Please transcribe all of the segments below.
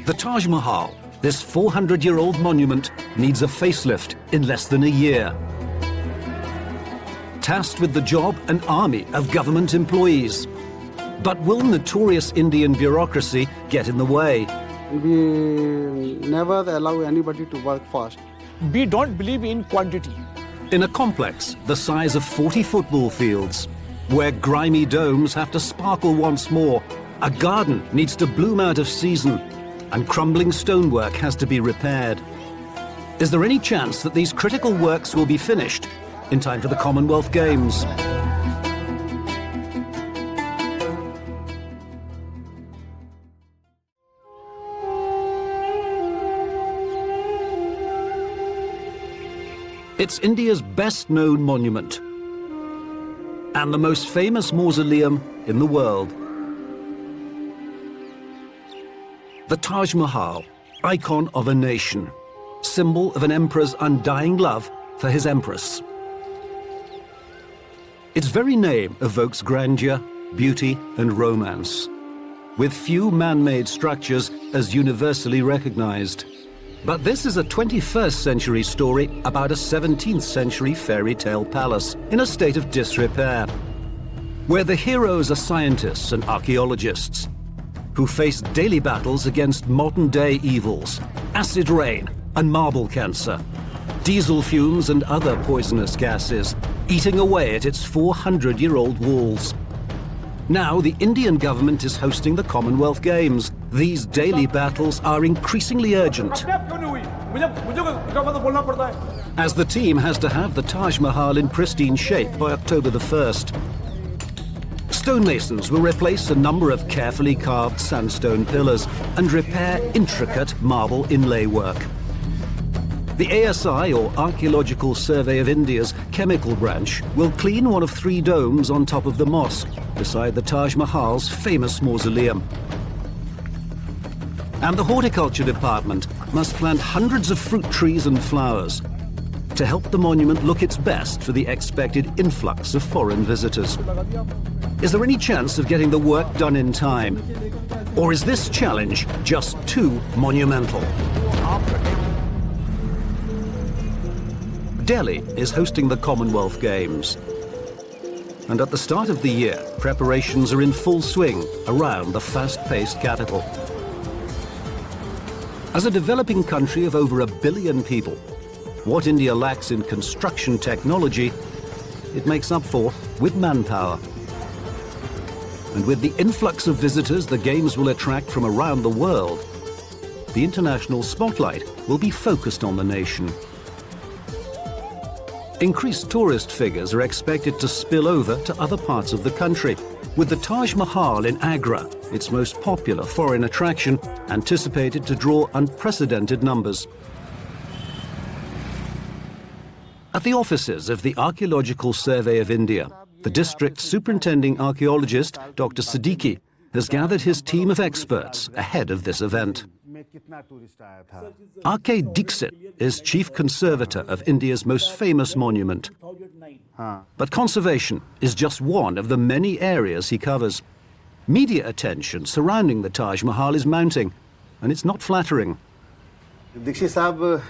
The Taj Mahal, this 400-year-old monument, needs a facelift in less than a year. Tasked with the job, an army of government employees. But will notorious Indian bureaucracy get in the way? We never allow anybody to work fast. We don't believe in quantity. In a complex the size of 40 football fields, where grimy domes have to sparkle once more, a garden needs to bloom out of season, and crumbling stonework has to be repaired. Is there any chance that these critical works will be finished in time for the Commonwealth Games? It's India's best-known monument and the most famous mausoleum in the world. The Taj Mahal, icon of a nation, symbol of an emperor's undying love for his empress. Its very name evokes grandeur, beauty, and romance, with few man-made structures as universally recognized. But this is a 21st century story about a 17th century fairy tale palace in a state of disrepair, where the heroes are scientists and archaeologists who face daily battles against modern-day evils, acid rain and marble cancer, diesel fumes and other poisonous gases, eating away at its 400-year-old walls. Now the Indian government is hosting the Commonwealth Games. These daily battles are increasingly urgent, as the team has to have the Taj Mahal in pristine shape by October the 1st. Stonemasons will replace a number of carefully carved sandstone pillars and repair intricate marble inlay work. The ASI, or Archaeological Survey of India's chemical branch, will clean one of 3 domes on top of the mosque, beside the Taj Mahal's famous mausoleum. And the Horticulture department must plant hundreds of fruit trees and flowers to help the monument look its best for the expected influx of foreign visitors. Is there any chance of getting the work done in time? Or is this challenge just too monumental? Delhi is hosting the Commonwealth Games. And at the start of the year, preparations are in full swing around the fast-paced capital. As a developing country of over 1 billion people, what India lacks in construction technology, it makes up for with manpower. And with the influx of visitors the Games will attract from around the world, the international spotlight will be focused on the nation. Increased tourist figures are expected to spill over to other parts of the country, with the Taj Mahal in Agra, its most popular foreign attraction, anticipated to draw unprecedented numbers. At the offices of the Archaeological Survey of India, the district superintending archaeologist, Dr. Siddiqui, has gathered his team of experts ahead of this event. R.K. Dixit is chief conservator of India's most famous monument. But conservation is just one of the many areas he covers. Media attention surrounding the Taj Mahal is mounting, and it's not flattering. Dixit साहब,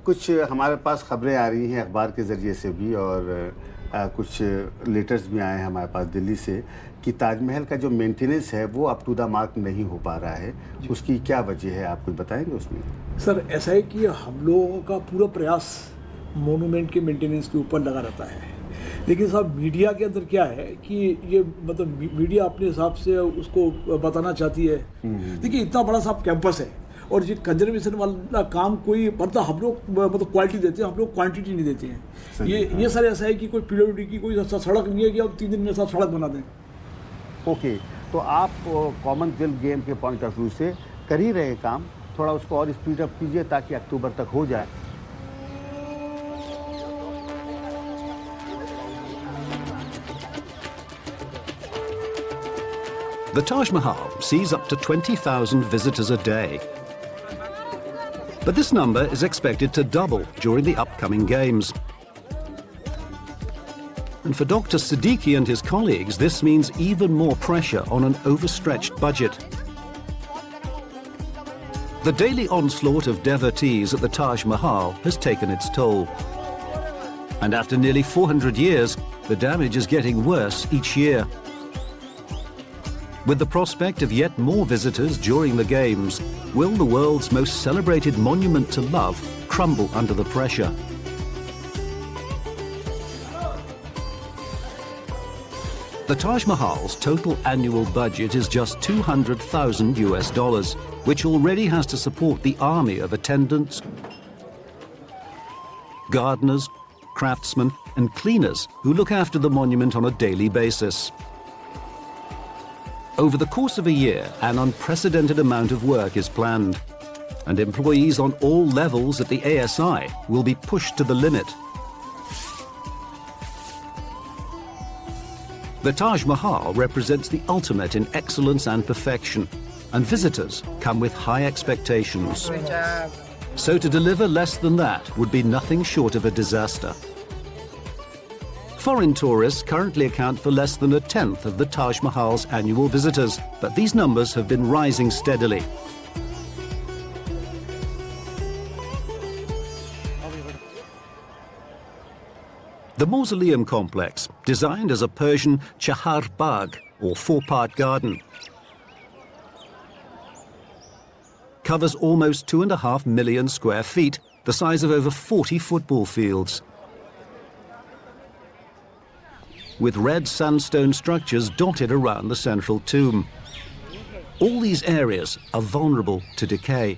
कुछ हमारे पास खबरें आ रही हैं अखबार के ज़रिए से भी और कुछ लेटर्स भी आए हैं हमारे पास दिल्ली से कि ताजमहल का जो मेंटेनेंस है वो अप टू द मार्क नहीं हो पा रहा है। उसकी क्या वजह है, आप कुछ बताएंगे उसमें? सर, ऐसा है कि हम लोगों का पूरा प्रयास मोनूमेंट के मेंटेनेंस के ऊपर लगा रहता है, लेकिन साहब मीडिया के अंदर क्या है कि ये मतलब मीडिया अपने हिसाब से उसको बताना चाहती है। देखिए, इतना बड़ा साहब कैंपस है और ये कंजर्वेशन वाला काम कोई मतलब हम लोग मतलब क्वालिटी देते हैं, हम लोग क्वांटिटी नहीं देते हैं। ये सर ऐसा है कि कोई पीडब्ल्यूडी की कोई सड़क नहीं है कि अब 3 दिन में सब सड़क बना दें। ओके, तो आप कॉमनवेल्थ गेम के पॉइंट ऑफ व्यू से कर ही रहे काम, थोड़ा उसको और स्पीड अप कीजिए ताकि अक्टूबर तक हो जाए। The Taj Mahal sees up to 20,000 visitors a day. But this number is expected to double during the upcoming Games. And for Dr. Siddiqui and his colleagues, this means even more pressure on an overstretched budget. The daily onslaught of devotees at the Taj Mahal has taken its toll. And after nearly 400 years, the damage is getting worse each year. With the prospect of yet more visitors during the Games, will the world's most celebrated monument to love crumble under the pressure? The Taj Mahal's total annual budget is just $200,000, which already has to support the army of attendants, gardeners, craftsmen, and cleaners who look after the monument on a daily basis. Over the course of a year, an unprecedented amount of work is planned, and employees on all levels at the ASI will be pushed to the limit. The Taj Mahal represents the ultimate in excellence and perfection, and visitors come with high expectations. So to deliver less than that would be nothing short of a disaster. Foreign tourists currently account for less than a tenth of the Taj Mahal's annual visitors, but these numbers have been rising steadily. The mausoleum complex, designed as a Persian chahar bagh, or four-part garden, covers almost 2.5 million square feet, the size of over 40 football fields, with red sandstone structures dotted around the central tomb. All these areas are vulnerable to decay.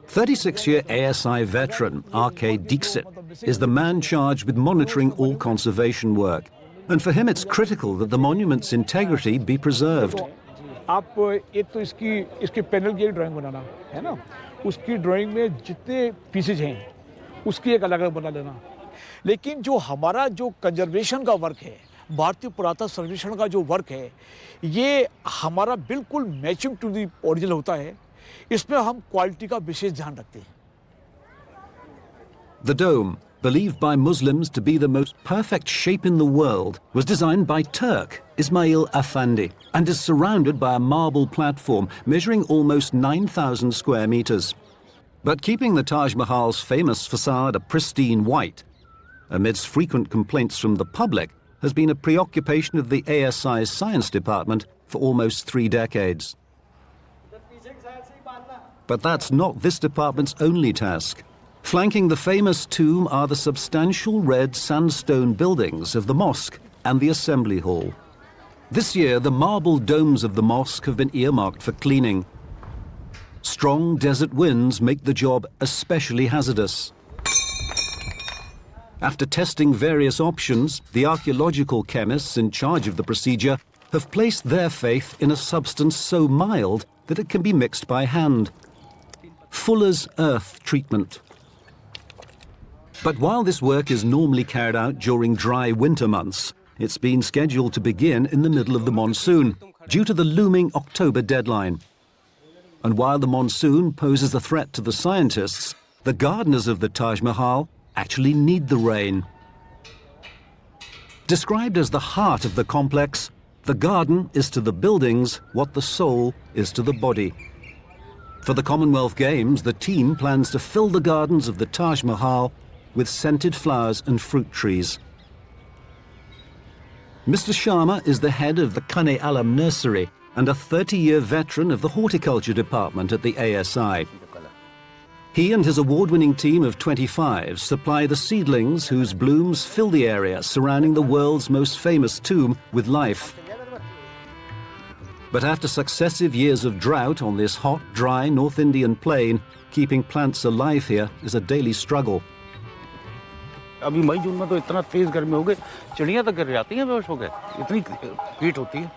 36-year ASI veteran R.K. Dixit is the man charged with monitoring all conservation work. And for him, it's critical that the monument's integrity be preserved. आप एक तो इसके panel की एक drawing बनाना है ना, उसकी drawing में जितने पीसेज हैं उसकी एक अलग अलग बना लेना, लेकिन जो हमारा जो कंजर्वेशन का वर्क है, भारतीय पुरातत्व सर्वेक्षण का जो वर्क है, ये हमारा बिल्कुल मैचिंग टू दी ओरिजिनल होता है. इसमें हम क्वालिटी का विशेष ध्यान रखते हैं. The dome, believed by Muslims to be the most perfect shape in the world, was designed by Turk Ismail Afandi and is surrounded by a marble platform measuring almost 9,000 square meters. But keeping the Taj Mahal's famous facade a pristine white, amidst frequent complaints from the public, has been a preoccupation of the ASI's science department for almost 3 decades. But that's not this department's only task. Flanking the famous tomb are the substantial red sandstone buildings of the mosque and the assembly hall. This year, the marble domes of the mosque have been earmarked for cleaning. Strong desert winds make the job especially hazardous. After testing various options, the archaeological chemists in charge of the procedure have placed their faith in a substance so mild that it can be mixed by hand. Fuller's earth treatment. But while this work is normally carried out during dry winter months, it's been scheduled to begin in the middle of the monsoon, due to the looming October deadline. And while the monsoon poses a threat to the scientists, the gardeners of the Taj Mahal actually need the rain. Described as the heart of the complex, the garden is to the buildings what the soul is to the body. For the Commonwealth Games, the team plans to fill the gardens of the Taj Mahal with scented flowers and fruit trees. Mr. Sharma is the head of the Kane Alam Nursery and a 30-year veteran of the Horticulture department at the ASI. He and his award-winning team of 25 supply the seedlings whose blooms fill the area surrounding the world's most famous tomb with life. But after successive years of drought on this hot, dry North Indian plain, keeping plants alive here is a daily struggle. अभी मई जून में तो इतना तेज गर्मी हो गई, चिड़ियाँ तक गिर जाती हैं, बेहोश हो गए, इतनी हीट होती है.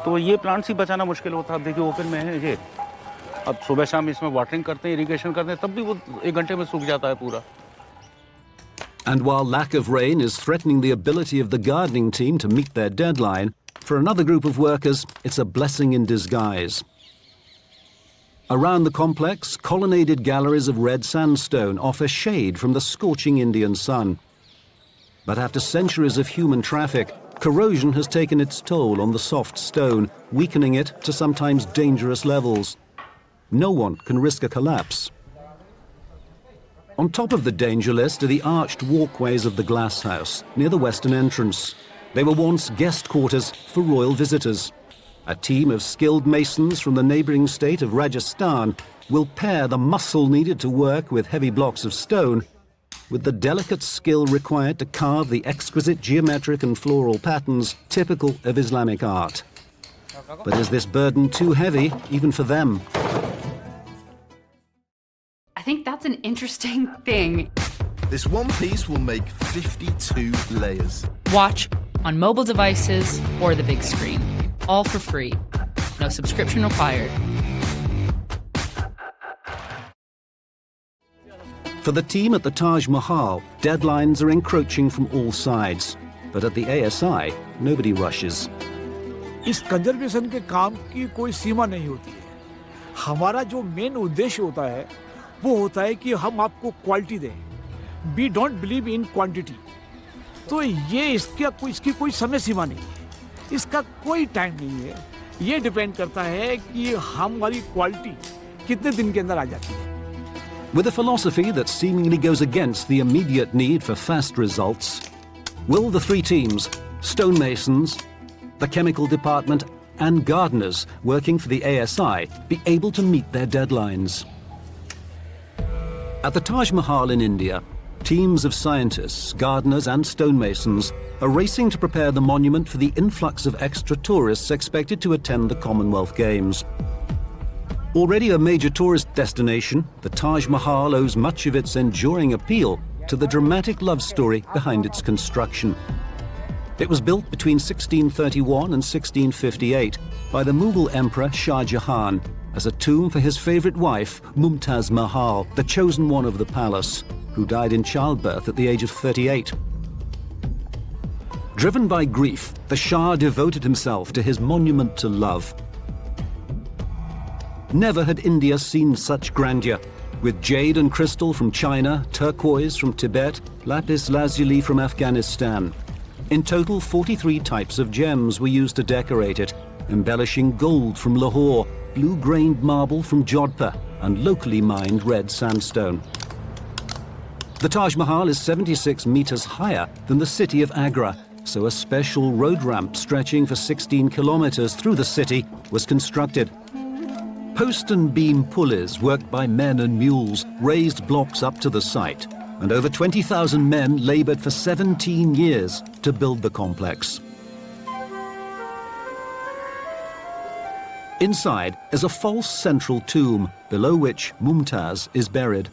तो ये प्लांट्स ही बचाना मुश्किल होता है. अब देखिए ओपन में है ये, अब सुबह शाम इसमें वाटरिंग करते हैं, इरिगेशन करते हैं, तब भी वो 1 घंटे में सूख जाता है पूरा. And while lack of rain is threatening the ability of the gardening team to meet their deadline, for another group of workers, it's a blessing in disguise. Around the complex, colonnaded galleries of red sandstone offer shade from the scorching Indian sun. But after centuries of human traffic, corrosion has taken its toll on the soft stone, weakening it to sometimes dangerous levels. no one can risk a collapse. On top of the danger list are the arched walkways of the glass house near the western entrance. They were once guest quarters for royal visitors. A team of skilled masons from the neighbouring state of Rajasthan will pair the muscle needed to work with heavy blocks of stone with the delicate skill required to carve the exquisite geometric and floral patterns typical of Islamic art. But is this burden too heavy, even for them? I think that's an interesting thing. This one piece will make 52 layers. Watch on mobile devices or the big screen. All for free. No subscription required. For the team at the Taj Mahal, deadlines are encroaching from all sides. But at the ASI, nobody rushes. इस conservation के काम की कोई सीमा नहीं होती है. हमारा जो मेन उद्देश्य होता है वो होता है कि हम आपको क्वालिटी दें. We don't believe in quantity. तो ये इसकी कोई समय सीमा नहीं है. इसका कोई टाइम नहीं है. ये डिपेंड करता है कि हमारी क्वालिटी कितने दिन के अंदर आ जाती है. With a philosophy that seemingly goes against the immediate need for fast results, will the three teams, stonemasons, the chemical department and gardeners working for the ASI, be able to meet their deadlines? At the Taj Mahal in India, teams of scientists, gardeners and stonemasons are racing to prepare the monument for the influx of extra tourists expected to attend the Commonwealth Games. Already a major tourist destination, the Taj Mahal owes much of its enduring appeal to the dramatic love story behind its construction. It was built between 1631 and 1658 by the Mughal Emperor Shah Jahan as a tomb for his favourite wife, Mumtaz Mahal, the chosen one of the palace, who died in childbirth at the age of 38. Driven by grief, the Shah devoted himself to his monument to love. Never had India seen such grandeur, with jade and crystal from China, turquoise from Tibet, lapis lazuli from Afghanistan. In total, 43 types of gems were used to decorate it, embellishing gold from Lahore, blue-grained marble from Jodhpur, and locally mined red sandstone. The Taj Mahal is 76 meters higher than the city of Agra, so a special road ramp stretching for 16 kilometers through the city was constructed. Post and beam pulleys worked by men and mules raised blocks up to the site, and over 20,000 men labored for 17 years to build the complex. Inside is a false central tomb, below which Mumtaz is buried.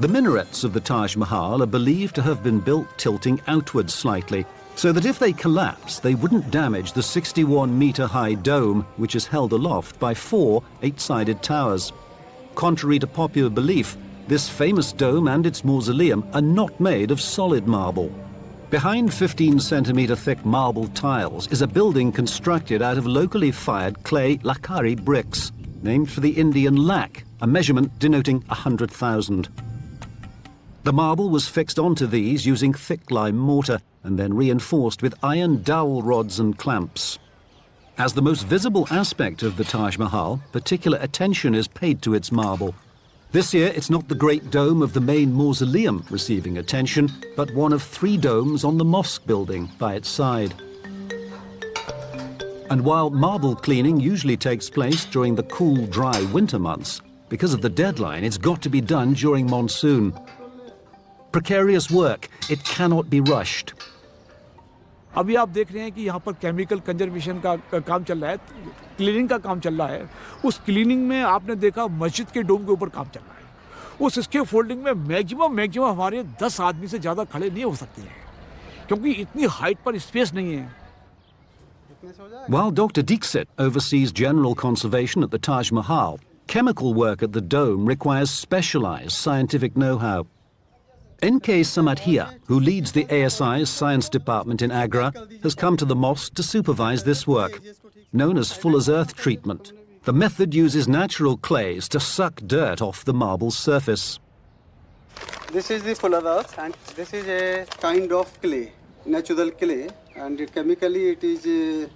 The minarets of the Taj Mahal are believed to have been built tilting outwards slightly, so that if they collapse, they wouldn't damage the 61-meter-high dome, which is held aloft by 4 eight-sided towers. Contrary to popular belief, this famous dome and its mausoleum are not made of solid marble. Behind 15-centimeter thick marble tiles is a building constructed out of locally fired clay Lakhari bricks, named for the Indian lakh, a measurement denoting 100,000. The marble was fixed onto these using thick lime mortar and then reinforced with iron dowel rods and clamps. As the most visible aspect of the Taj Mahal, particular attention is paid to its marble. This year, it's not the Great Dome of the main mausoleum receiving attention, but one of 3 domes on the mosque building by its side. And while marble cleaning usually takes place during the cool, dry winter months, because of the deadline, it's got to be done during monsoon. Precarious work, it cannot be rushed. अभी आप देख रहे हैं कि यहाँ पर chemical conservation का काम चल रहा है, क्लीनिंग का काम चल रहा है. उस क्लीनिंग में आपने देखा मस्जिद के डोम के ऊपर काम चल रहा है. उस स्केप फोल्डिंग में मैक्सिमम हमारे 10 आदमी से ज़्यादा खड़े नहीं हो सकते हैं, क्योंकि इतनी हाइट पर स्पेस नहीं है. While Dr. Dixit oversees general conservation at the Taj Mahal, chemical work at the dome requires specialized scientific know-how. N.K. Samadhia, who leads the ASI's science department in Agra, has come to the mosque to supervise this work. Known as Fuller's Earth treatment, the method uses natural clays to suck dirt off the marble's surface. This is the Fuller's Earth, and this is a kind of clay, natural clay, and chemically it is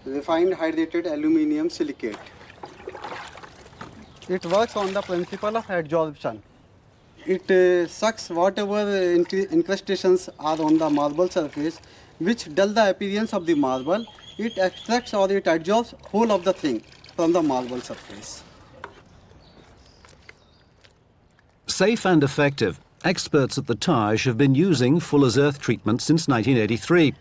refined hydrated aluminium silicate. It works on the principle of adsorption. It sucks whatever incrustations are on the marble surface, which dull the appearance of the marble. It extracts or it adsorbs whole of the thing from the marble surface. Safe and effective, experts at the Taj have been using Fuller's earth treatment since 1983.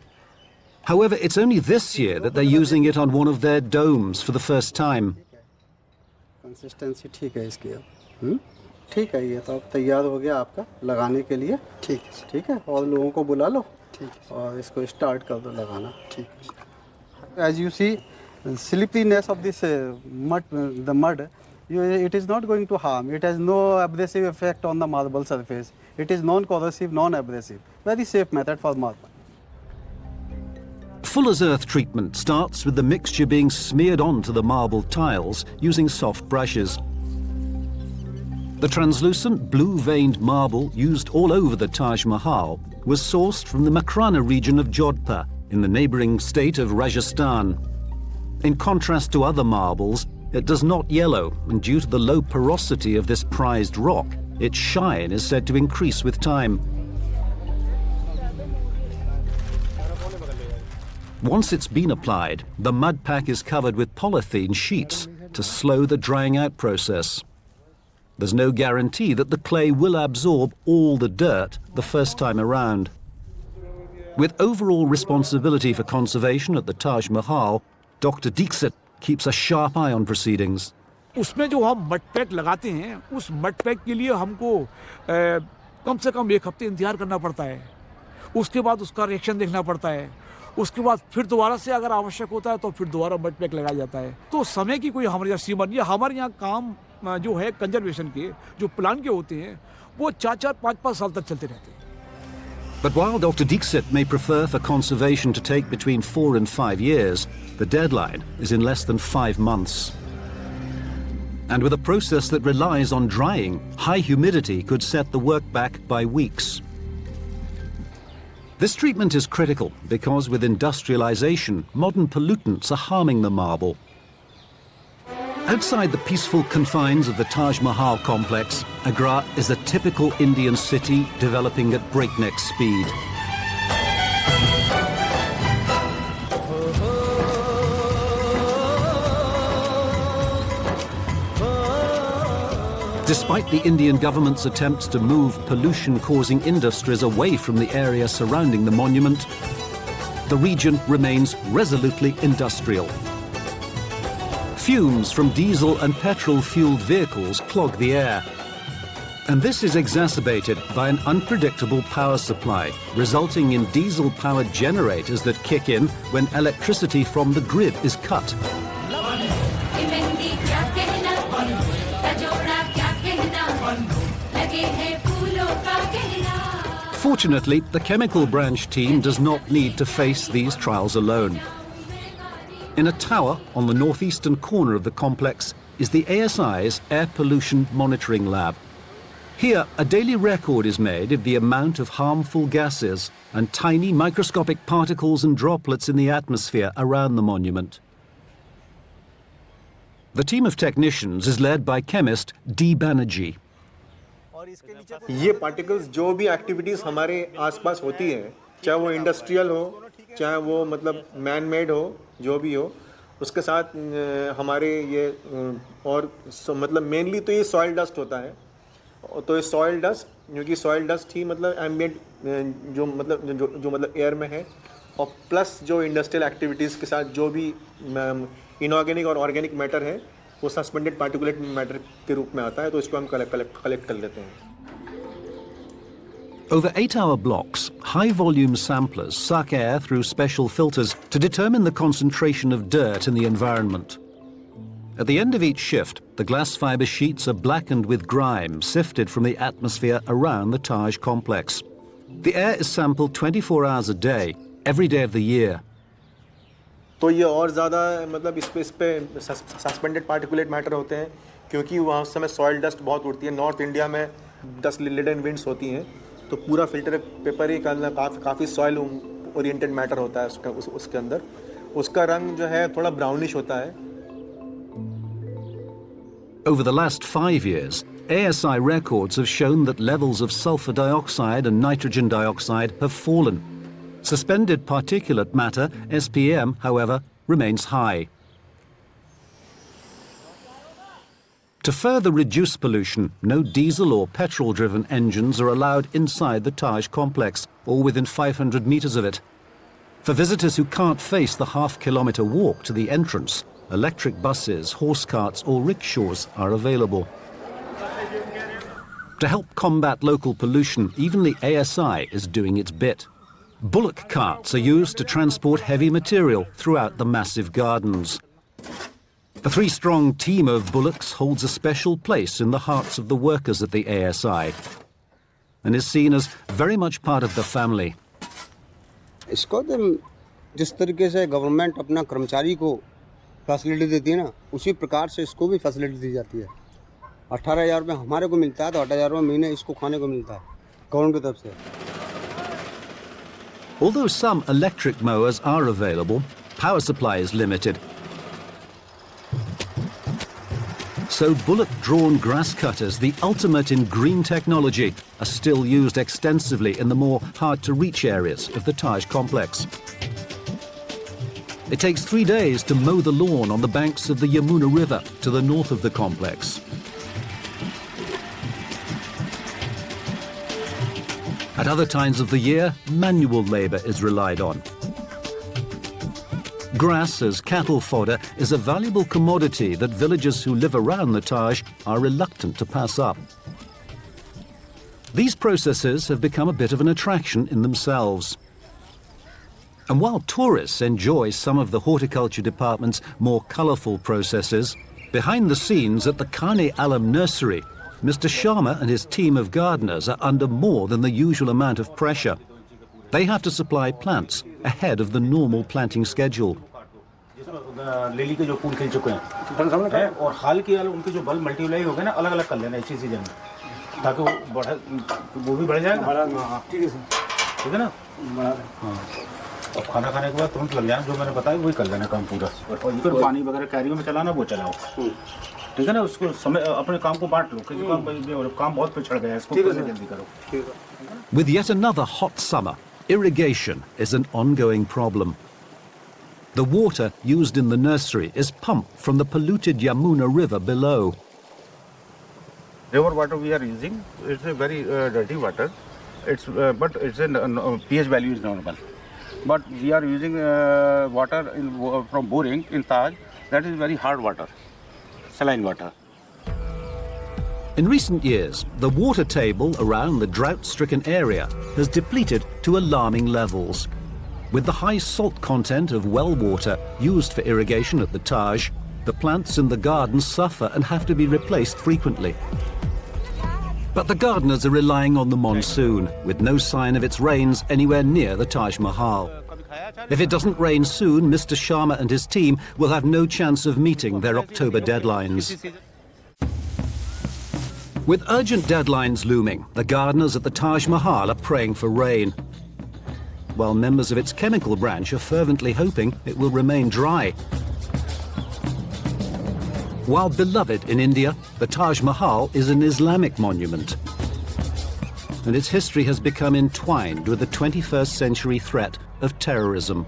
However, it's only this year that they're using it on one of their domes for the first time. Consistency ठीक है इसकी अब ठीक है ये तो अब तैयार हो गया आपका लगाने के लिए ठीक है और लोगों को बुला लो और इसको स्टार्ट कर दो लगाना ठीक as you see slipperiness of this mud it is not going to harm. It has no abrasive effect on the marble surface. It is non-corrosive, non-abrasive. Very safe method for marble. Fuller's earth treatment starts with the mixture being smeared onto the marble tiles using soft brushes. The translucent blue-veined marble used all over the Taj Mahal was sourced from the Makrana region of Jodhpur in the neighbouring state of Rajasthan. In contrast to other marbles, it does not yellow, and due to the low porosity of this prized rock, its shine is said to increase with time. Once it's been applied, the mud pack is covered with polythene sheets to slow the drying out process. There's no guarantee that the clay will absorb all the dirt the first time around. With overall responsibility for conservation at the Taj Mahal, Dr. Dixit keeps a sharp eye on proceedings. उसमें जो हम mud pack लगाते हैं उस mud pack के लिए हमको कम से कम 1 हफ्ते इंतजार करना पड़ता है उसके बाद उसका रिएक्शन देखना पड़ता है उसके बाद फिर दोबारा से अगर आवश्यक होता है तो फिर दोबारा मड पैक लगाया जाता है तो समय की कोई हमारे यहाँ सीमा नहीं है हमारे यहाँ काम जो है कंजर्वेशन के जो प्लान के होते हैं वो 4-4, 5-5 साल तक चलते रहते हैं But while Dr. Dixit may prefer for conservation to take between 4 and 5 years, the deadline is in less than 5 months. And with a process that relies on drying, high humidity could set the work back by weeks. This treatment is critical because with industrialization, modern pollutants are harming the marble. Outside the peaceful confines of the Taj Mahal complex, Agra is a typical Indian city developing at breakneck speed. Despite the Indian government's attempts to move pollution-causing industries away from the area surrounding the monument, the region remains resolutely industrial. Fumes from diesel and petrol-fueled vehicles clog the air. And this is exacerbated by an unpredictable power supply, resulting in diesel-powered generators that kick in when electricity from the grid is cut. Fortunately, the chemical branch team does not need to face these trials alone. In a tower on the northeastern corner of the complex is the ASI's Air Pollution Monitoring Lab. Here, a daily record is made of the amount of harmful gases and tiny microscopic particles and droplets in the atmosphere around the monument. The team of technicians is led by chemist D. Banerjee. ये particles जो भी activities हमारे आसपास होती हैं चाहे वो industrial हो चाहे वो मतलब मैन मेड हो जो भी हो उसके साथ हमारे ये और मतलब मेनली तो ये सॉइल डस्ट होता है तो ये सॉइल डस्ट क्योंकि सॉइल डस्ट ही मतलब एम्बिएंट जो मतलब एयर में है और प्लस जो इंडस्ट्रियल एक्टिविटीज़ के साथ जो भी इनऑर्गेनिक और ऑर्गेनिक मैटर है वो सस्पेंडेड पार्टिकुलेट मैटर के रूप में आता है तो इसको हम कलेक्ट कर लेते हैं Over 8-hour blocks, high-volume samplers suck air through special filters to determine the concentration of dirt in the environment. At the end of each shift, the glass fibre sheets are blackened with grime sifted from the atmosphere around the Taj complex. The air is sampled 24 hours a day, every day of the year. तो ये और ज़्यादा मतलब इस पे suspended particulate matter होते हैं क्योंकि वहाँ उस समय सॉइल डस्ट बहुत उड़ती है नॉर्थ इंडिया में 10 लिडन विंड्स होती हैं तो पूरा फिल्टर पेपर ही काफ़ी सॉइल ओरिएंटेड मैटर होता है उसके अंदर उसका रंग जो है थोड़ा ब्राउनिश होता है Over the last 5 years, ASI records have shown that levels of sulfur dioxide and nitrogen dioxide have fallen. Suspended particulate matter, SPM, however, remains high. To further reduce pollution, no diesel or petrol-driven engines are allowed inside the Taj complex or within 500 meters of it. For visitors who can't face the half-kilometer walk to the entrance, electric buses, horse carts or rickshaws are available. To help combat local pollution, even the ASI is doing its bit. Bullock carts are used to transport heavy material throughout the massive gardens. A three-strong team of bullocks holds a special place in the hearts of the workers at the ASI and is seen as very much part of the family. इसको तो जिस तरीके से government अपना कर्मचारी को facility देती है ना, उसी प्रकार से इसको भी फैसिलिटी दी जाती है। 18,000 रुपये हमारे को मिलता है तो 8,000 रुपये महीने इसको खाने को मिलता है गवर्नमेंट की तरफ से। Although some electric mowers are available, power supply is limited. So bullock-drawn grass cutters, the ultimate in green technology, are still used extensively in the more hard-to-reach areas of the Taj complex. It takes 3 days to mow the lawn on the banks of the Yamuna River to the north of the complex. At other times of the year, manual labour is relied on. Grass as cattle fodder is a valuable commodity that villagers who live around the Taj are reluctant to pass up. These processes have become a bit of an attraction in themselves. And while tourists enjoy some of the horticulture department's more colourful processes, behind the scenes at the Khane Alam nursery, Mr. Sharma and his team of gardeners are under more than the usual amount of pressure. They have to supply plants ahead of the normal planting schedule. Lily के जो फूल खिल चुके हैं और हाल की हाल उनके जो bulb multiply हो गए ना, अलग अलग कर लेना इसी सीजन में, ताकि वो भी बढ़ जाएगा। ठीक है ना। और खाना खाने के बाद तुरंत लग जाना, जो मैंने बताया वही कर लेना काम पूरा। और फिर पानी वगैरह कैरियर में चलाना वो चलाओ, ठीक है ना। उसको समय अपने काम को बांट लो, क्योंकि काम बहुत पिछड़ गया है, इसको जल्दी करो। With yet another hot summer, irrigation is an ongoing problem. The water used in the nursery is pumped from the polluted Yamuna River below. River water we are using, it's a very dirty water. But its pH value is normal. But we are using water from boring in Taj. That is very hard water, saline water. In recent years, the water table around the drought-stricken area has depleted to alarming levels. With the high salt content of well water used for irrigation at the Taj, the plants in the gardens suffer and have to be replaced frequently. But the gardeners are relying on the monsoon, with no sign of its rains anywhere near the Taj Mahal. If it doesn't rain soon, Mr. Sharma and his team will have no chance of meeting their October deadlines. With urgent deadlines looming, the gardeners at the Taj Mahal are praying for rain, while members of its chemical branch are fervently hoping it will remain dry. While beloved in India, the Taj Mahal is an Islamic monument, and its history has become entwined with the 21st century threat of terrorism.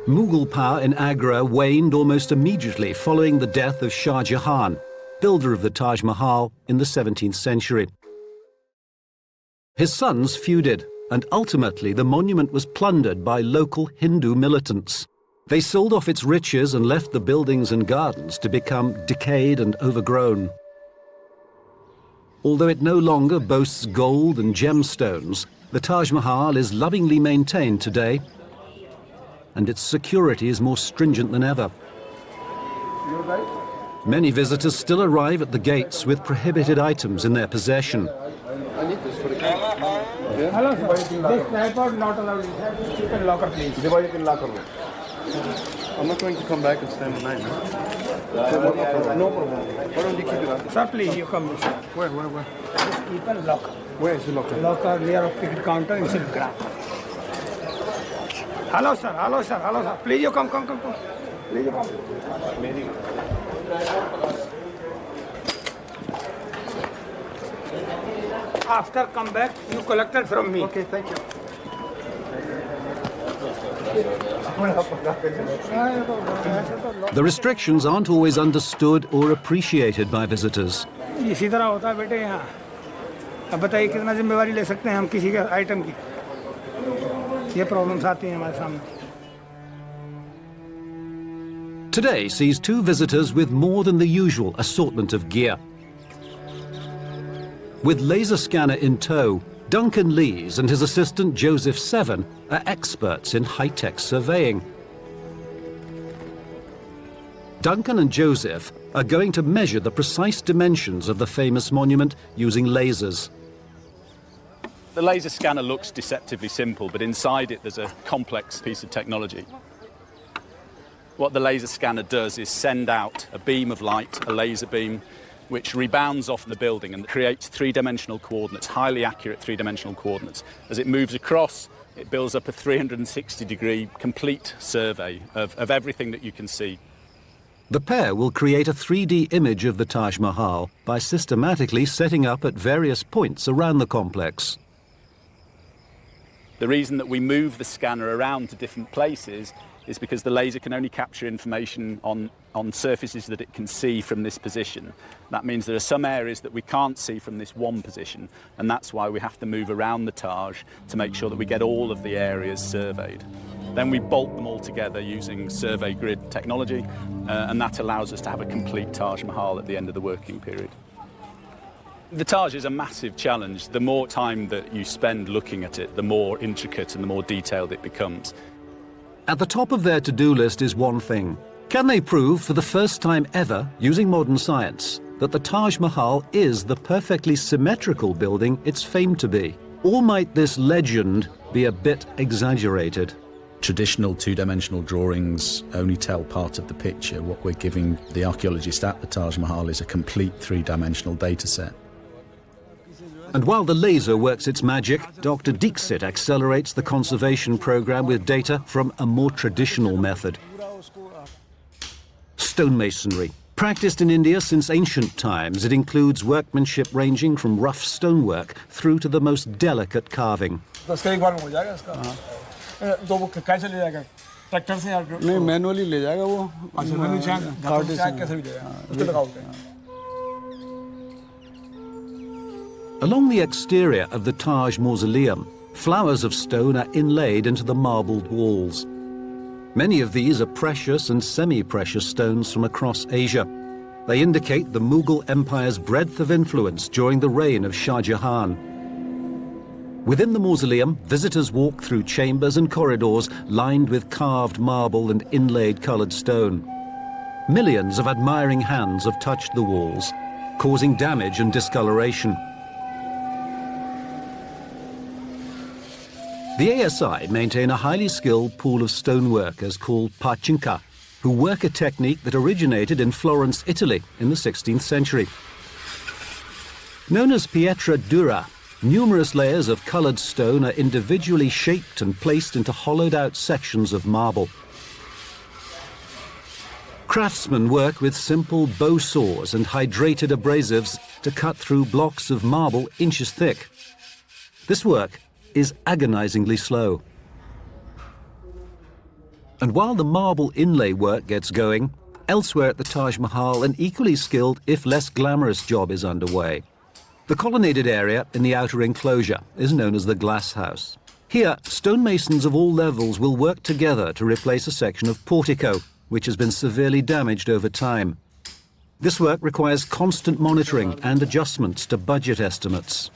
Mughal power in Agra waned almost immediately following the death of Shah Jahan, builder of the Taj Mahal in the 17th century. His sons feuded, and ultimately the monument was plundered by local Hindu militants. They sold off its riches and left the buildings and gardens to become decayed and overgrown. Although it no longer boasts gold and gemstones, the Taj Mahal is lovingly maintained today, and its security is more stringent than ever. Many visitors still arrive at the gates with prohibited items in their possession. Hello, sir. This tripod not allowed inside. Just keep in locker, please. Divide it in locker room. I'm not going to come back and stand in line. No problem. Why don't you keep it up? Sir, please, you come inside. Where? Just keep in locker. Where is the locker? Locker near of ticket counter inside the ground. Hello, sir. Please, you come. Please, you come. After come back, you collected from me. Okay, thank you. The restrictions aren't always understood or appreciated by visitors. इसी तरह होता है बेटे यहाँ. अब बताइए कितना जिम्मेवारी ले सकते हैं हम किसी के आइटम की. ये प्रॉब्लम्स आती हैं हमारे सामने. Today sees two visitors with more than the usual assortment of gear. With laser scanner in tow, Duncan Lees and his assistant Joseph Seven are experts in high-tech surveying. Duncan and Joseph are going to measure the precise dimensions of the famous monument using lasers. The laser scanner looks deceptively simple, but inside it there's a complex piece of technology. What the laser scanner does is send out a beam of light, a laser beam, which rebounds off the building and creates three-dimensional coordinates, highly accurate three-dimensional coordinates. As it moves across, it builds up a 360-degree complete survey of everything that you can see. The pair will create a 3D image of the Taj Mahal by systematically setting up at various points around the complex. The reason that we move the scanner around to different places is because the laser can only capture information on surfaces that it can see from this position. That means there are some areas that we can't see from this one position, and that's why we have to move around the Taj to make sure that we get all of the areas surveyed. Then we bolt them all together using survey grid technology, and that allows us to have a complete Taj Mahal at the end of the working period. The Taj is a massive challenge. The more time that you spend looking at it, the more intricate and the more detailed it becomes. At the top of their to-do list is one thing. Can they prove for the first time ever, using modern science, that the Taj Mahal is the perfectly symmetrical building it's famed to be? Or might this legend be a bit exaggerated? Traditional two-dimensional drawings only tell part of the picture. What we're giving the archaeologist at the Taj Mahal is a complete three-dimensional data set. And while the laser works its magic, Dr. Dixit accelerates the conservation program with data from a more traditional method. Stonemasonry. Practiced in India since ancient times, it includes workmanship ranging from rough stonework through to the most delicate carving. नहीं manually ले जाएगा वो. Along the exterior of the Taj Mausoleum, flowers of stone are inlaid into the marbled walls. Many of these are precious and semi-precious stones from across Asia. They indicate the Mughal Empire's breadth of influence during the reign of Shah Jahan. Within the mausoleum, visitors walk through chambers and corridors lined with carved marble and inlaid coloured stone. Millions of admiring hands have touched the walls, causing damage and discoloration. The ASI maintain a highly skilled pool of stoneworkers called Pachinka, who work a technique that originated in Florence, Italy in the 16th century. Known as pietra dura, numerous layers of coloured stone are individually shaped and placed into hollowed-out sections of marble. Craftsmen work with simple bow saws and hydrated abrasives to cut through blocks of marble inches thick. This work is agonizingly slow. And while the marble inlay work gets going, elsewhere at the Taj Mahal, an equally skilled, if less glamorous job is underway. The colonnaded area in the outer enclosure is known as the glass house. Here, stonemasons of all levels will work together to replace a section of portico, which has been severely damaged over time. This work requires constant monitoring and adjustments to budget estimates.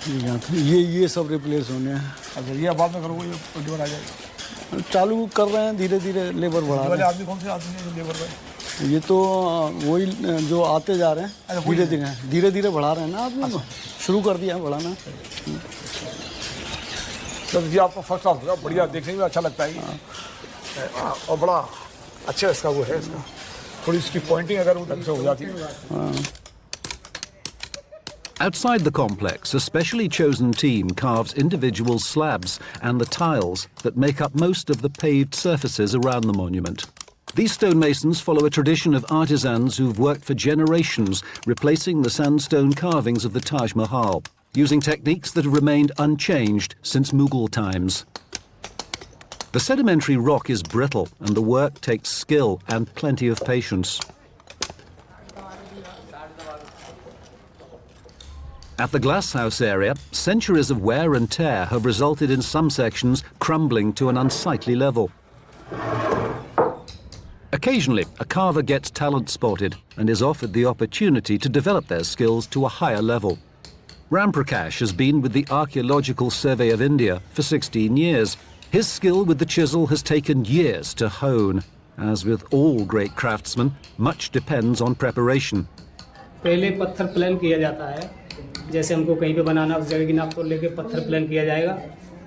ये सब replace होने हैं. अच्छा ये बाद में करोगे ये डोर आ जाएगा. चालू कर रहे हैं धीरे-धीरे लेबर बढ़ा रहे हैं. आदमी कौन से आदमी हैं जो लेबर पे? ये तो वही जो आते जा रहे हैं. धीरे-धीरे बढ़ा रहे हैं ना आदमी को. शुरू कर दिया बढ़ाना. तो जी आपका फर्स्ट क्लास होगा, बढ़िया, देखने में अच्छा लगता है और बड़ा अच्छा इसका वो है इसका. थोड़ी इसकी पॉइंटिंग अगर वो ढंग से हो जाती है. Outside the complex, a specially chosen team carves individual slabs and the tiles that make up most of the paved surfaces around the monument. These stonemasons follow a tradition of artisans who've worked for generations, replacing the sandstone carvings of the Taj Mahal, using techniques that have remained unchanged since Mughal times. The sedimentary rock is brittle, and the work takes skill and plenty of patience. At the glasshouse area, centuries of wear and tear have resulted in some sections crumbling to an unsightly level. Occasionally, a carver gets talent spotted and is offered the opportunity to develop their skills to a higher level. Ram Prakash has been with the Archaeological Survey of India for 16 years. His skill with the chisel has taken years to hone. As with all great craftsmen, much depends on preparation. पहले पत्थर plan किया जाता है, जैसे हमको कहीं पे बनाना उस जगह की नाप तोल लेके पत्थर प्लान किया जाएगा।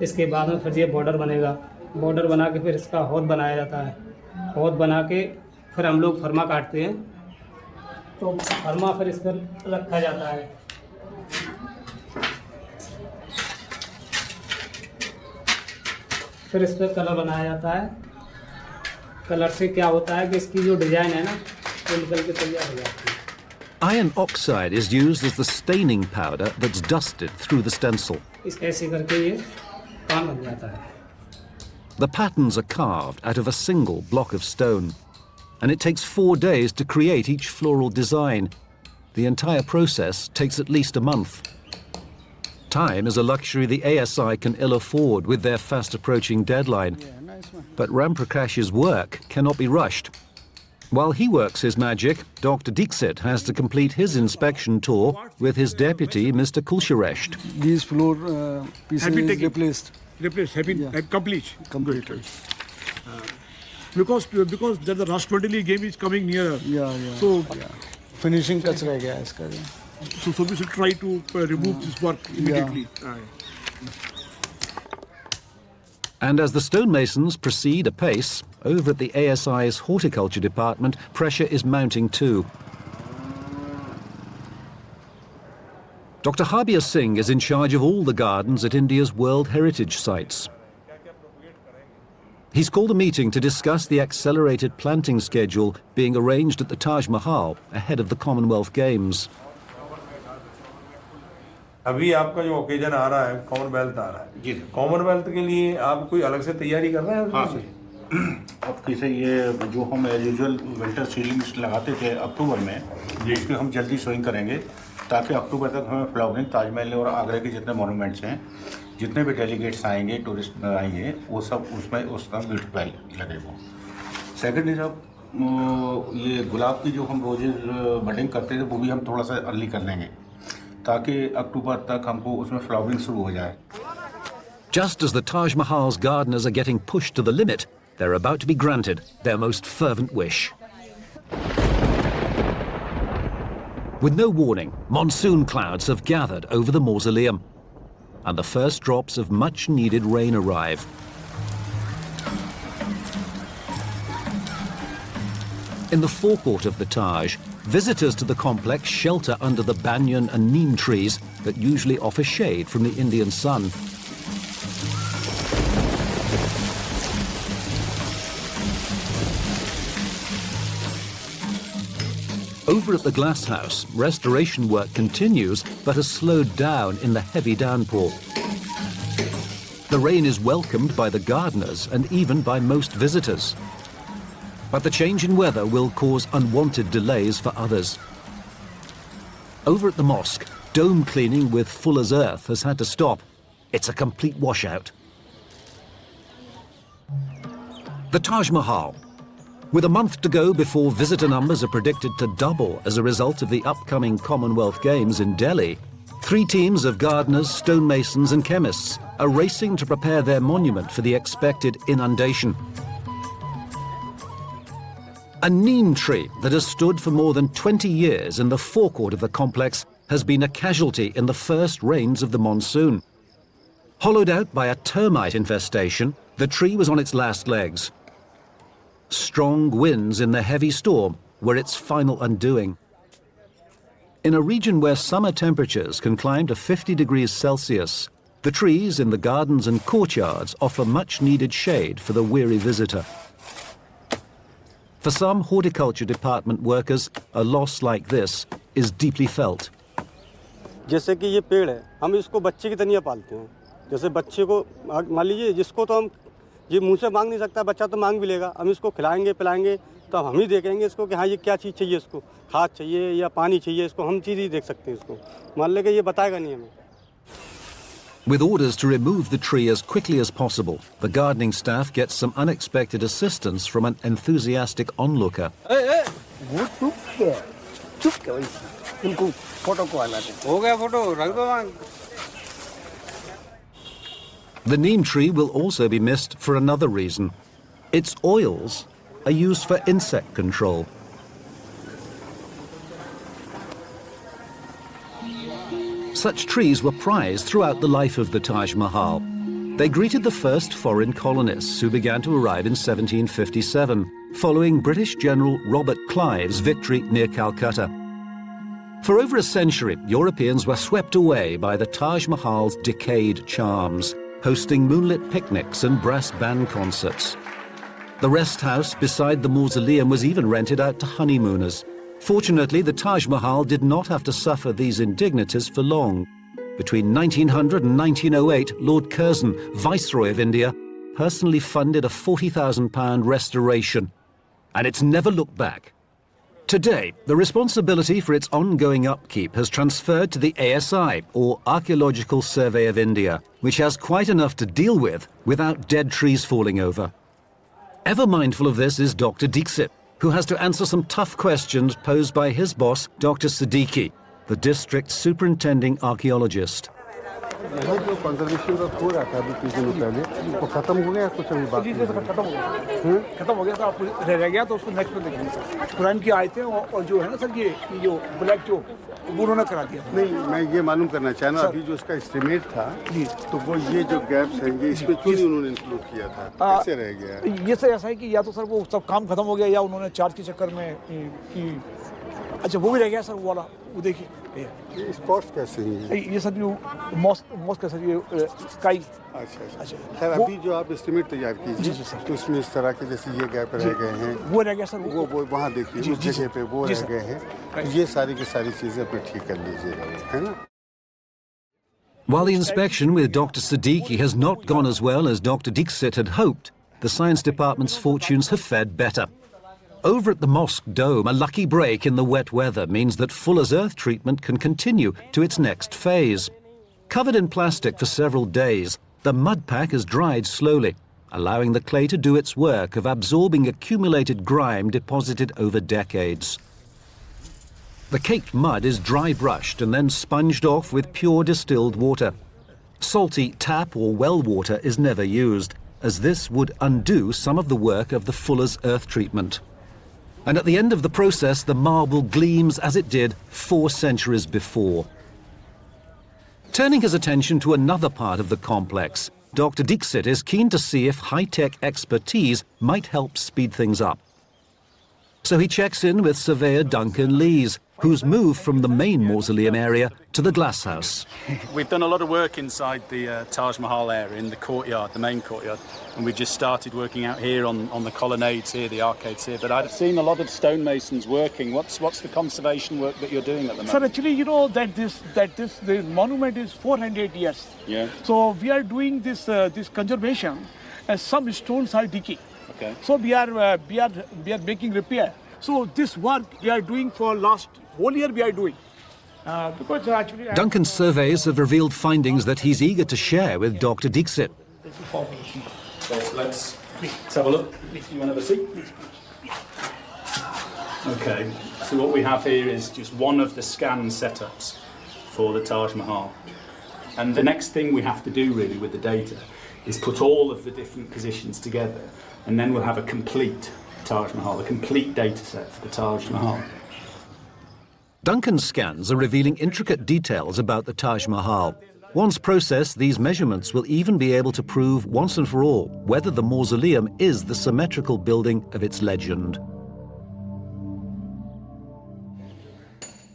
इसके बाद में फिर ये बॉर्डर बनेगा, बॉर्डर बना के फिर इसका हौद बनाया जाता है, हौद बना के फिर हम लोग फरमा काटते हैं, तो फरमा फिर इस पर रखा जाता है। फिर इस पर कलर बनाया जाता है। कलर से क्या होता है कि इसकी जो डिज़ाइन है ना वो निकल के तैयार हो जाती है। Iron oxide is used as the staining powder that's dusted through the stencil. इस ऐसे करके ये काम बन जाता है। The patterns are carved out of a single block of stone, and it takes 4 days to create each floral design. The entire process takes at least a month. Time is a luxury the ASI can ill afford with their fast-approaching deadline. But Ram Prakash's work cannot be rushed. While he works his magic, Dr. Dixit has to complete his inspection tour with his deputy, Mr. Kulsharesht. These floor pieces have been taken, replaced. Replaced, have been complete. Completed. Because the Rust 20 game is coming nearer. So finishing touch रह गया इसका. So we should try to remove this work immediately. And as the stonemasons proceed apace, over at the ASI's Horticulture department, pressure is mounting too. Dr. Harbir Singh is in charge of all the gardens at India's World Heritage Sites. He's called a meeting to discuss the accelerated planting schedule being arranged at the Taj Mahal ahead of the Commonwealth Games. अभी आपका जो occasion आ रहा है Commonwealth आ रहा है जी, Commonwealth के लिए आप कोई अलग से तैयारी कर रहे हैं? हाँ सर, अब कैसे ये जो हम यूजुअल विंटर सीलिंग्स लगाते थे अक्टूबर में, इसकी हम जल्दी सोइंग करेंगे ताकि अक्टूबर तक हमें फ्लावरिंग ताजमहल और आगरा के जितने मोनूमेंट्स हैं, जितने भी डेलीगेट्स आएंगे, टूरिस्ट आएंगे, वो सब उसमें उसका ब्यूटीफाई लगेगा। सेकेंडली जब ये गुलाब की जो हम रोजेज बडिंग करते थे वो भी हम थोड़ा सा अर्ली कर लेंगे ताकि अक्टूबर तक हमको उसमें फ्लावरिंग शुरू हो जाए। Just as the Taj Mahal's gardeners are getting pushed to the limit, they're about to be granted their most fervent wish. With no warning, monsoon clouds have gathered over the mausoleum, and the first drops of much-needed rain arrive. In the forecourt of the Taj, visitors to the complex shelter under the banyan and neem trees that usually offer shade from the Indian sun. Over at the glass house, restoration work continues but has slowed down in the heavy downpour. The rain is welcomed by the gardeners and even by most visitors. But the change in weather will cause unwanted delays for others. Over at the mosque, dome cleaning with fuller's earth has had to stop. It's a complete washout. The Taj Mahal. With a month to go before visitor numbers are predicted to double as a result of the upcoming Commonwealth Games in Delhi, 3 teams of gardeners, stonemasons and chemists are racing to prepare their monument for the expected inundation. A neem tree that has stood for more than 20 years in the forecourt of the complex has been a casualty in the first rains of the monsoon. Hollowed out by a termite infestation, the tree was on its last legs. Strong winds in the heavy storm were its final undoing. In a region where summer temperatures can climb to 50 degrees Celsius, the trees in the gardens and courtyards offer much-needed shade for the weary visitor. For some horticulture department workers, a loss like this is deeply felt. जैसे कि ये पेड़ है, हम इसको बच्चे की तरह पालते हैं। जैसे बच्चे को मान लीजिए, जिसको तो हम ये मुंह से मांग नहीं सकता, बच्चा तो मांग भी लेगा। हम इसको खिलाएंगे पिलाएंगे तो हम ही देखेंगे इसको कि हाँ ये क्या चीज़ चाहिए, इसको खाद चाहिए या पानी चाहिए, इसको हम चीज़ ही देख सकते हैं। इसको मान लें कि ये बताएगा नहीं हमें। With orders to remove the tree as quickly as possible, the gardening staff gets some unexpected assistance from an enthusiastic onlooker. The neem tree will also be missed for another reason. Its oils are used for insect control. Such trees were prized throughout the life of the Taj Mahal. They greeted the first foreign colonists who began to arrive in 1757, following British General Robert Clive's victory near Calcutta. For over a century, Europeans were swept away by the Taj Mahal's decayed charms, hosting moonlit picnics and brass band concerts. The rest house beside the mausoleum was even rented out to honeymooners. Fortunately, the Taj Mahal did not have to suffer these indignities for long. Between 1900 and 1908, Lord Curzon, Viceroy of India, personally funded a £40,000 restoration, and it's never looked back. Today, the responsibility for its ongoing upkeep has transferred to the ASI, or Archaeological Survey of India, which has quite enough to deal with without dead trees falling over. Ever mindful of this is Dr. Dixit, who has to answer some tough questions posed by his boss, Dr. Siddiqui, the district superintending archaeologist. यहाँ जो conservation work हो रहा था अभी कुछ दिनों पहले, वो खत्म हो गया, कुछ अभी बाकी है? खत्म हो गया था, रह गया तो उसको नेक्स्ट में देखेंगे सर। पुरान की आए थे और जो है ना सर, ये जो ब्लैक जो उन्होंने करा दिया। नहीं, मैं ये मालूम करना चाह रहा अभी जो उसका एस्टिमेट था, तो वो ये जो गैप्स हैं, ये इसमें क्यों नहीं उन्होंने इंक्लूड किया था, कैसे रह गया? ये सर ऐसा है कि या तो सर वो सब काम खत्म हो गया या उन्होंने चार्ज के चक्कर में कि अच्छा वो भी रह गया सर, वो वाला वो देखिए ये स्पॉट्स कैसे हैं? ये सर जो मॉस्क का सर ये स्काई। अच्छा। खैर अभी जो आप एस्टिमेट तैयार कीजिए तो उसमें इस तरह के जैसे ये गैप रह गए हैं, वो रह गया सर, वो वहाँ देखिए उस जगह पे वो रह गए हैं, तो ये सारी की सारी चीज़ें अपने ठीक कर लीजिएगा, है ना? While the inspection with Dr. Siddiqui has not gone as well as Dr. Dixit had hoped, the science department's fortunes have fared better. Over at the mosque dome, a lucky break in the wet weather means that Fuller's earth treatment can continue to its next phase. Covered in plastic for several days, the mud pack is dried slowly, allowing the clay to do its work of absorbing accumulated grime deposited over decades. The caked mud is dry brushed and then sponged off with pure distilled water. Salty tap or well water is never used, as this would undo some of the work of the Fuller's earth treatment. And at the end of the process, the marble gleams as it did 4 centuries before. Turning his attention to another part of the complex, Dr. Dixit is keen to see if high-tech expertise might help speed things up. So he checks in with surveyor Duncan Lees, who's moved from the main mausoleum area to the glass house. We've done a lot of work inside the Taj Mahal area, in the courtyard, the main courtyard, and we've just started working out here on the colonnades here, the arcades here. But I've seen a lot of stonemasons working. What's the conservation work that you're doing at the moment? Sir, actually, you know that the monument is 400 years. Yeah. So we are doing this conservation, as some stones are decaying. Okay. So we are making repair. So this work we are doing for last whole year we are doing. Because actually Duncan's surveys have revealed findings that he's eager to share with Dr. Dixit. So let's have a look. You want to have a seat? Okay, so what we have here is just one of the scan setups for the Taj Mahal. And the next thing we have to do really with the data is put all of the different positions together, and then we'll have a complete Taj Mahal, a complete data set for the Taj Mahal. Duncan's scans are revealing intricate details about the Taj Mahal. Once processed, these measurements will even be able to prove once and for all whether the mausoleum is the symmetrical building of its legend.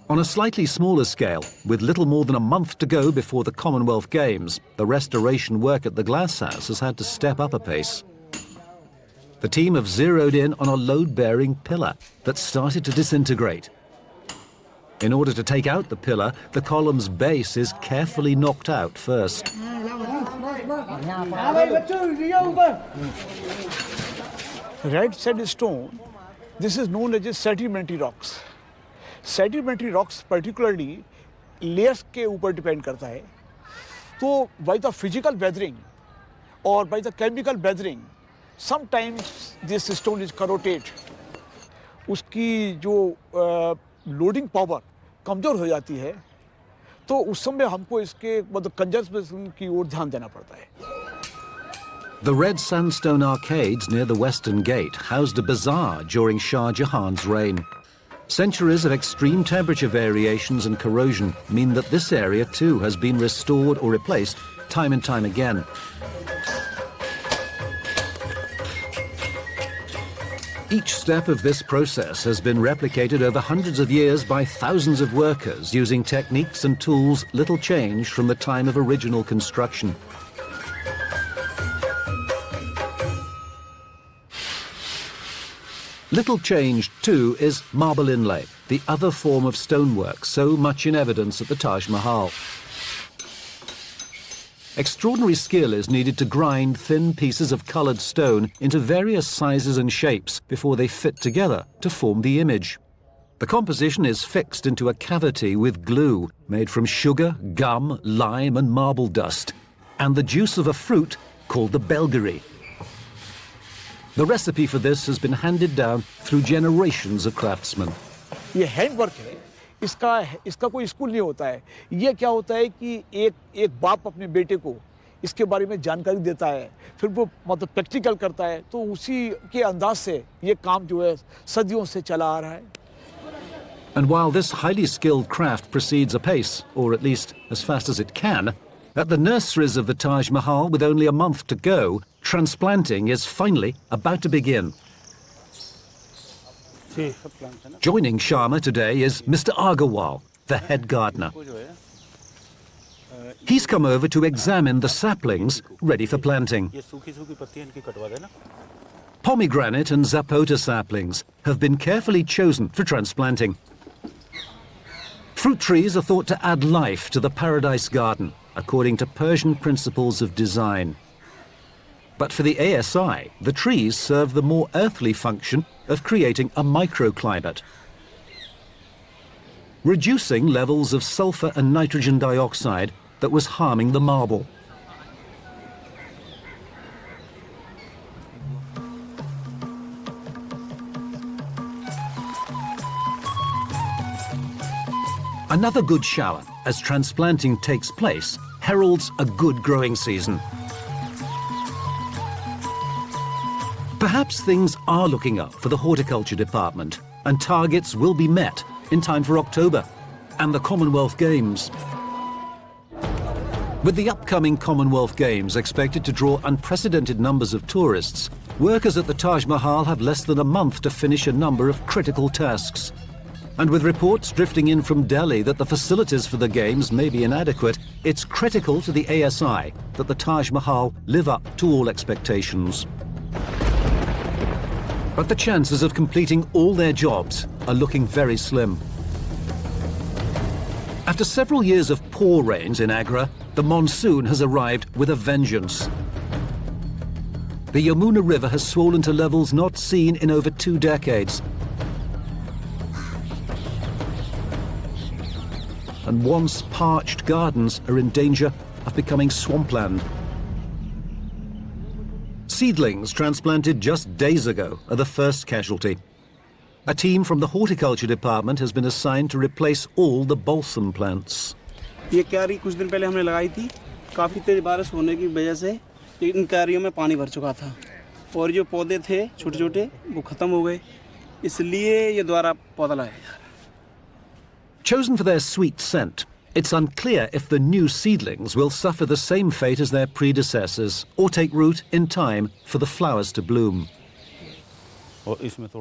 On a slightly smaller scale, with little more than a month to go before the Commonwealth Games, the restoration work at the Glass House has had to step up a pace. The team have zeroed in on a load-bearing pillar that started to disintegrate. In order to take out the pillar, the column's base is carefully knocked out first. Red sandstone, this is known as sedimentary rocks. Sedimentary rocks particularly layers के ऊपर depend करता है. तो by the physical weathering or by the chemical weathering, sometimes this stone is corroded. उसकी जो loading power कमज़ोर हो जाती है, तो उस समय हमको इसके मतलब conservation की ओर ध्यान देना पड़ता है. The red sandstone arcades near the western gate housed a bazaar during Shah Jahan's reign. Centuries of extreme temperature variations and corrosion mean that this area too has been restored or replaced time and time again. Each step of this process has been replicated over hundreds of years by thousands of workers using techniques and tools little changed from the time of original construction. Little changed too is marble inlay, the other form of stonework so much in evidence at the Taj Mahal. Extraordinary skill is needed to grind thin pieces of coloured stone into various sizes and shapes before they fit together to form the image. The composition is fixed into a cavity with glue made from sugar, gum, lime and marble dust, and the juice of a fruit called the belgari. The recipe for this has been handed down through generations of craftsmen. ये handwork है, इसका कोई school नहीं होता है. ये क्या होता है कि एक बाप अपने बेटे को इसके बारे में जानकारी देता है, फिर वो मतलब प्रैक्टिकल करता है, तो उसी के अंदाज से ये काम जो है सदियों से चला आ रहा है. And while this highly skilled craft proceeds apace, or at least as fast as it can, at the nurseries of the Taj Mahal, with only a month to go, transplanting is finally about to begin. Joining Sharma today is Mr. Agarwal, the head gardener. He's come over to examine the saplings ready for planting. Pomegranate and zapota saplings have been carefully chosen for transplanting. Fruit trees are thought to add life to the paradise garden, according to Persian principles of design. But for the ASI, the trees serve the more earthly function of creating a microclimate, reducing levels of sulfur and nitrogen dioxide that was harming the marble. Another good shower, as transplanting takes place, heralds a good growing season. Perhaps things are looking up for the Horticulture Department, and targets will be met in time for October and the Commonwealth Games. With the upcoming Commonwealth Games expected to draw unprecedented numbers of tourists, workers at the Taj Mahal have less than a month to finish a number of critical tasks. And with reports drifting in from Delhi that the facilities for the Games may be inadequate, it's critical to the ASI that the Taj Mahal live up to all expectations. But the chances of completing all their jobs are looking very slim. After several years of poor rains in Agra, the monsoon has arrived with a vengeance. The Yamuna River has swollen to levels not seen in over 2 decades. And once parched gardens are in danger of becoming swampland. Seedlings transplanted just days ago are the first casualty. A team from the Horticulture Department has been assigned to replace all the balsam plants. ये क्यारी कुछ दिन पहले हमने लगाई थी, काफ़ी तेज बारिश होने की वजह से इन क्यारियों में पानी भर चुका था और जो पौधे थे छोटे छोटे वो ख़त्म हो गए, इसलिए ये दोबारा पौधा लगाया. Chosen for their sweet scent, it's unclear if the new seedlings will suffer the same fate as their predecessors or take root in time for the flowers to bloom.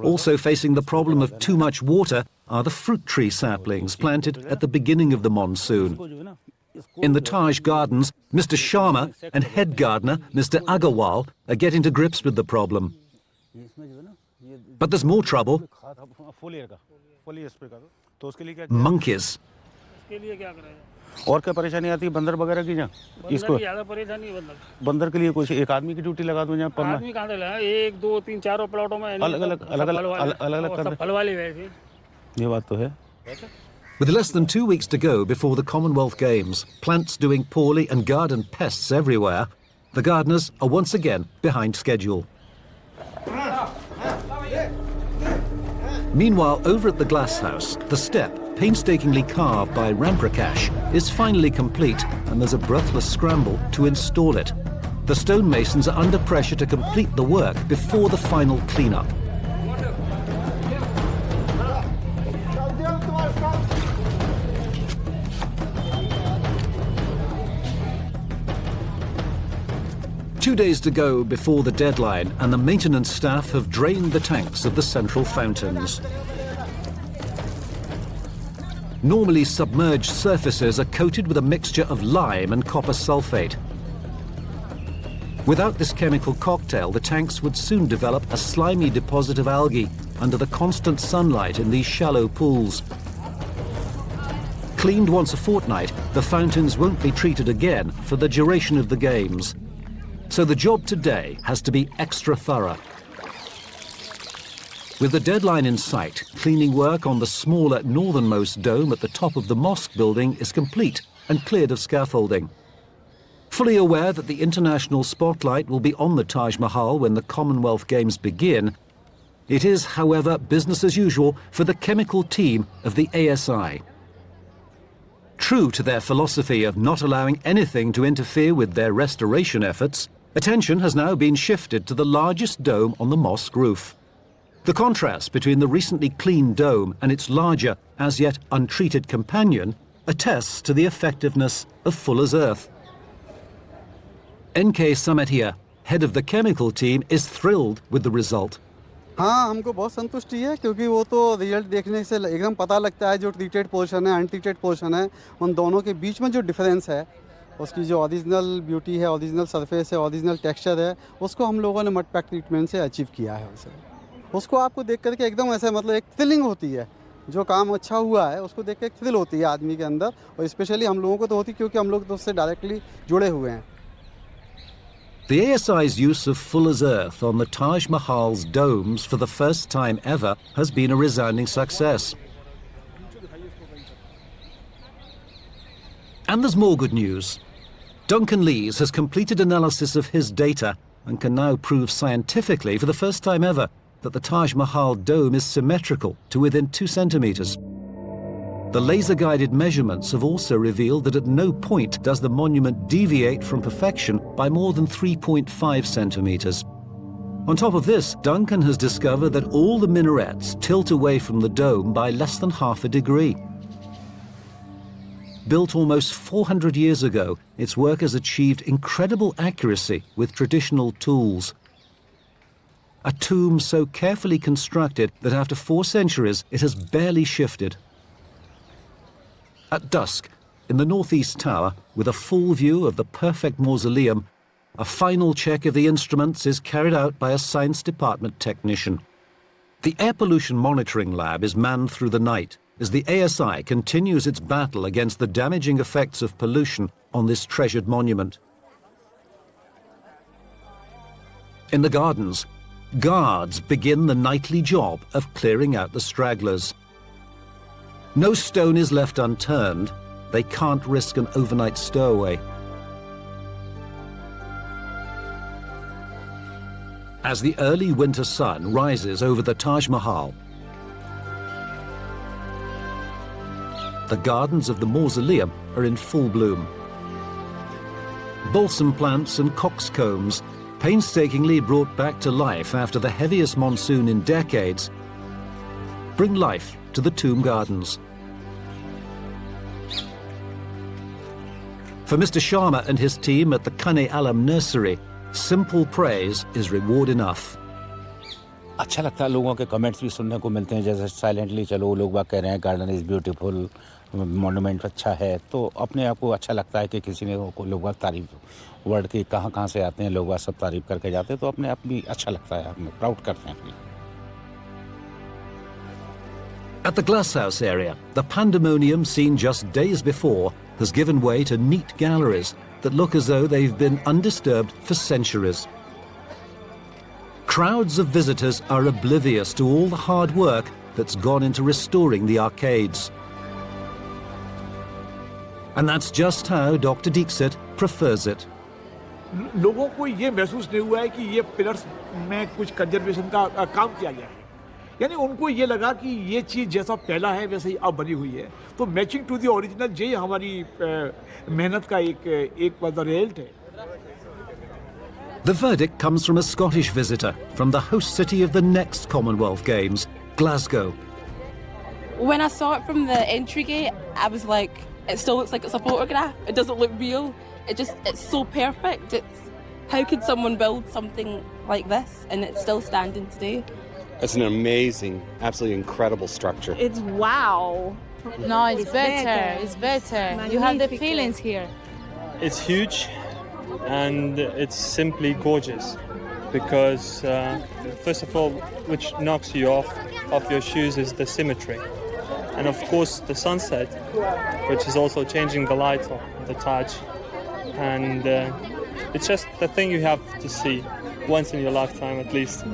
Also facing the problem of too much water are the fruit tree saplings planted at the beginning of the monsoon. In the Taj Gardens, Mr. Sharma and head gardener Mr. Agarwal are getting to grips with the problem. But there's more trouble. Monkeys. और क्या परेशानी आती है बंदर वगैरह की? जहाँ इसको ज़्यादा परेशानी बंदर के लिए कुछ एक आदमी की ड्यूटी लगा दूं? जहाँ आदमी कहाँ से लगा? 1 2 3 4 प्लॉटों में अलग कर फल वाले वैसे। ये बात तो है। With less than 2 weeks to go before the Commonwealth Games, plants doing poorly and garden pests everywhere, the gardeners are once again behind schedule. Meanwhile, over at the glass house, the step, painstakingly carved by Ramprakash, is finally complete, and there's a breathless scramble to install it. The stonemasons are under pressure to complete the work before the final clean-up. Two days to go before the deadline, and the maintenance staff have drained the tanks of the central fountains. Normally submerged surfaces are coated with a mixture of lime and copper sulfate. Without this chemical cocktail, the tanks would soon develop a slimy deposit of algae under the constant sunlight in these shallow pools. Cleaned once a fortnight, the fountains won't be treated again for the duration of the Games. So the job today has to be extra thorough. With the deadline in sight, cleaning work on the smaller northernmost dome at the top of the mosque building is complete and cleared of scaffolding. Fully aware that the international spotlight will be on the Taj Mahal when the Commonwealth Games begin, it is, however, business as usual for the chemical team of the ASI. True to their philosophy of not allowing anything to interfere with their restoration efforts, attention has now been shifted to the largest dome on the mosque roof. The contrast between the recently cleaned dome and its larger, as yet untreated companion attests to the effectiveness of Fuller's Earth. NK Samatia, head of the chemical team, is thrilled with the result. हाँ, हमको बहुत संतुष्टि है क्योंकि वो तो result देखने से एकदम पता लगता है जो ट्रीटेड पोर्शन है अनट्रीटेड पोर्शन है उन दोनों के बीच में जो डिफरेंस है उसकी जो ओरिजिनल ब्यूटी है ओरिजिनल सरफेस है ओरिजिनल टेक्सचर है उसको हम लोगों ने मड पैक ट्रीटमेंट से अचीव किया है उसको आपको देख करके एकदम ऐसे मतलब एक थ्रिलिंग होती है जो काम अच्छा हुआ है उसको देख के एक थ्रिल होती है आदमी के अंदर और स्पेशली हम लोगों को तो होती क्योंकि हम लोग तो उससे डायरेक्टली जुड़े हुए हैं. The ASI's use of Fuller's Earth on the Taj Mahal's domes for the first time ever has been a resounding success. And there's more good news. Duncan Lees has completed analysis of his data and can now prove scientifically for the first time ever that the Taj Mahal dome is symmetrical to within 2 centimetres. The laser-guided measurements have also revealed that at no point does the monument deviate from perfection by more than 3.5 centimetres. On top of this, Duncan has discovered that all the minarets tilt away from the dome by less than half a degree. Built almost 400 years ago, its work has achieved incredible accuracy with traditional tools. A tomb so carefully constructed that after 4 centuries it has barely shifted. At dusk, in the northeast tower, with a full view of the perfect mausoleum, a final check of the instruments is carried out by a science department technician. The air pollution monitoring lab is manned through the night as the ASI continues its battle against the damaging effects of pollution on this treasured monument. In the gardens, guards begin the nightly job of clearing out the stragglers. No stone is left unturned. They can't risk an overnight stowaway. As the early winter sun rises over the Taj Mahal, the gardens of the mausoleum are in full bloom. Balsam plants and coxcombs, painstakingly brought back to life after the heaviest monsoon in decades, bring life to the tomb gardens. For Mr. Sharma and his team at the Kane Alam Nursery, simple praise is reward enough. अच्छा लगता है लोगों के comments भी सुनने को मिलते हैं जैसे साइलेंटली चलो लोग बात कह रहे हैं गार्डन इज़ ब्यूटीफुल मॉन्यूमेंट अच्छा है, तो अपने आप को अच्छा लगता है कि किसी ने को लोग तारीफ वर्ल्ड के कहाँ से आते हैं लोग सब तारीफ करके जाते हैं, तो अपने आप भी अच्छा लगता है, हम प्राउड करते हैं। At the glasshouse area, the pandemonium seen just days before has given way to neat galleries that look as though they've been undisturbed for centuries. Crowds of visitors are oblivious to all the hard work that's gone into restoring the arcades. And that's just how Dr. Dixit prefers it. लोगों को ये महसूस नहीं हुआ है कि ये pillars में कुछ कंजर्वेशन का काम किया गया है, यानी उनको ये लगा कि ये चीज़ जैसा पहला है वैसे ही अब बनी हुई है, तो मैचिंग टू दी ओरिजिनल ये हमारी मेहनत का एक रिजल्ट है। The verdict comes from a Scottish visitor from the host city of the next Commonwealth Games, Glasgow. When I saw it from the entry gate, I was like, it still looks like it's a photograph. It doesn't look real. It's so perfect. How could someone build something like this and it's still standing today? It's an amazing, absolutely incredible structure. It's wow. No, it's better. It's better. You have the feelings here. It's huge and it's simply gorgeous because, first of all, which knocks you off your shoes is the symmetry. And of course the sunset, which is also changing the light of the Taj. And it's just the thing you have to see once in your lifetime at least.